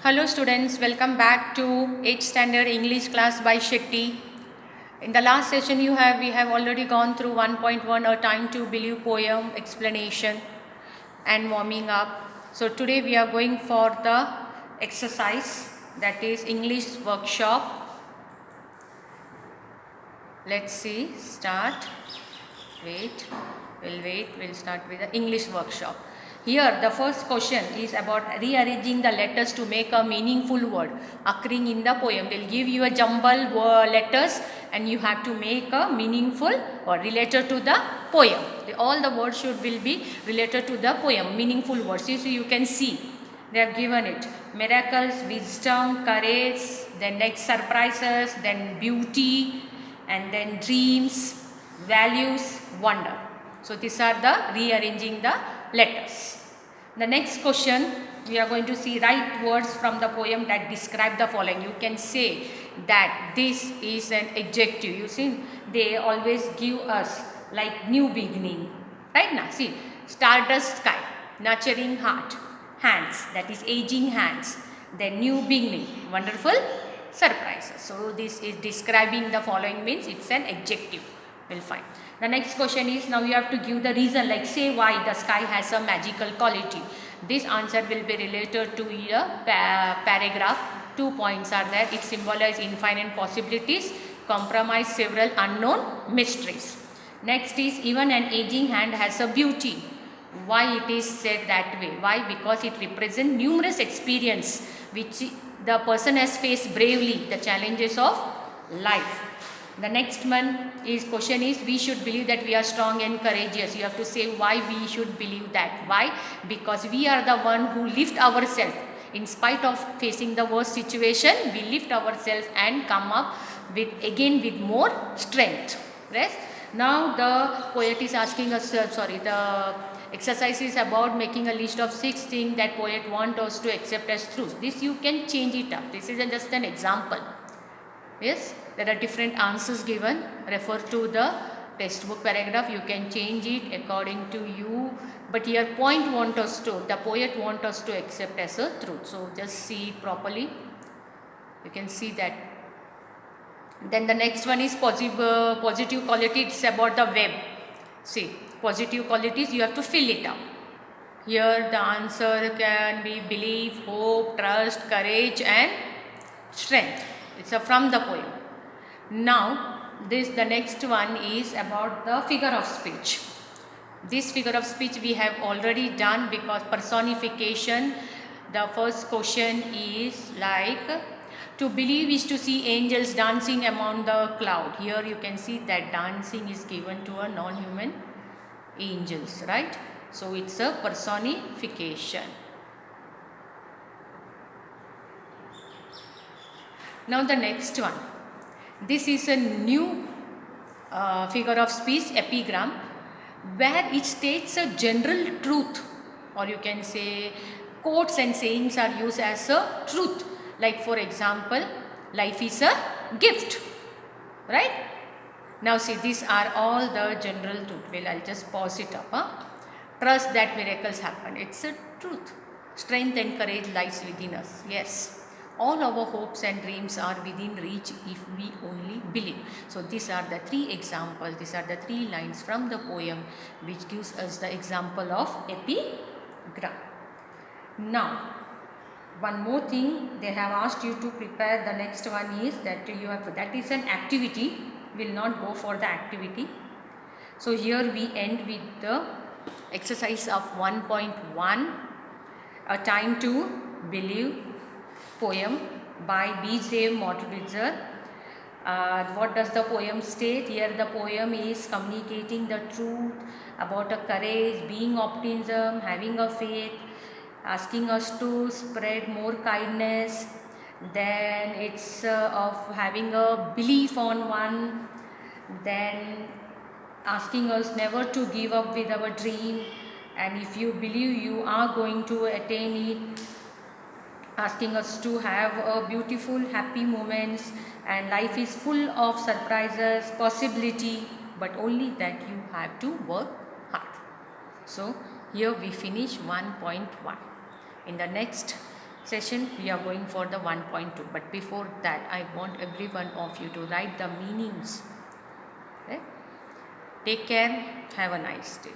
Hello students, welcome back to 8th standard English class by Shetty. In the last session we have already gone through 1.1 A Time to Believe poem explanation and warming up. So today we are going for the exercise, that is English workshop. Let's see, start. We'll start with the English workshop. Here the first question is about rearranging the letters to make a meaningful word occurring in the poem. They'll give you a jumble letters and you have to make a meaningful or related to the poem. All the words will be related to the poem, meaningful words. You can see they have given it miracles, wisdom, courage, then next surprises, then beauty, and then dreams, values, wonder. So these are the rearranging the letters. The next question, we are going to see write words from the poem that describe the following. You can say that this is an adjective. You see, they always give us like new beginning. Right now, see, stardust sky, nurturing heart, hands, that is aging hands, then new beginning, wonderful surprises. So this is describing the following means it's an adjective. We'll find. The next question is, now you have to give the reason, like say why the sky has a magical quality. This answer will be related to a paragraph. 2 points are there. It symbolizes infinite possibilities, compromise several unknown mysteries. Next is, even an aging hand has a beauty. Why it is said that way? Why? Because it represents numerous experience which the person has faced bravely, the challenges of life. The next one is, question is, we should believe that we are strong and courageous. You have to say why we should believe that. Why? Because we are the one who lift ourselves. In spite of facing the worst situation, we lift ourselves and come up with more strength. Right? Now the poet is asking us, the exercise is about making a list of 6 things that poet want us to accept as truth. This you can change it up. This is just an example. Yes, there are different answers given. Refer to the textbook paragraph. You can change it according to you. But here the poet want us to accept as a truth. So just see it properly. You can see that. Then the next one is positive quality. It's about the web. See, positive qualities, you have to fill it up. Here the answer can be belief, hope, trust, courage and strength. It's from the poem. Now the next one is about the figure of speech. This figure of speech we have already done, because personification, the first question is like, to believe is to see angels dancing among the cloud. Here you can see that dancing is given to a non-human angels, right? So it's a personification. Now the next one. This is a new figure of speech, epigram, where it states a general truth, or you can say quotes and sayings are used as a truth. Like for example, life is a gift, right? Now see, these are all the general truth. Well, I'll just pause it up. Trust that miracles happen. It's a truth. Strength and courage lies within us. Yes. All our hopes and dreams are within reach if we only believe. So these are the 3 examples. These are the 3 lines from the poem which gives us the example of epigram. Now, one more thing, they have asked you to prepare. The next one is that that is an activity. Will not go for the activity. So here we end with the exercise of 1.1, A Time to Believe poem by B.J. Mortwitzer. What does the poem state? Here the poem is communicating the truth about a courage, being optimism, having a faith, asking us to spread more kindness. Then it's of having a belief on one. Then asking us never to give up with our dream, and if you believe you are going to attain it. Asking us to have a beautiful happy moments, and life is full of surprises, possibility, but only that you have to work hard. So here we finish 1.1. In the next session we are going for the 1.2, but before that I want every one of you to write the meanings. Okay? Take care, have a nice day.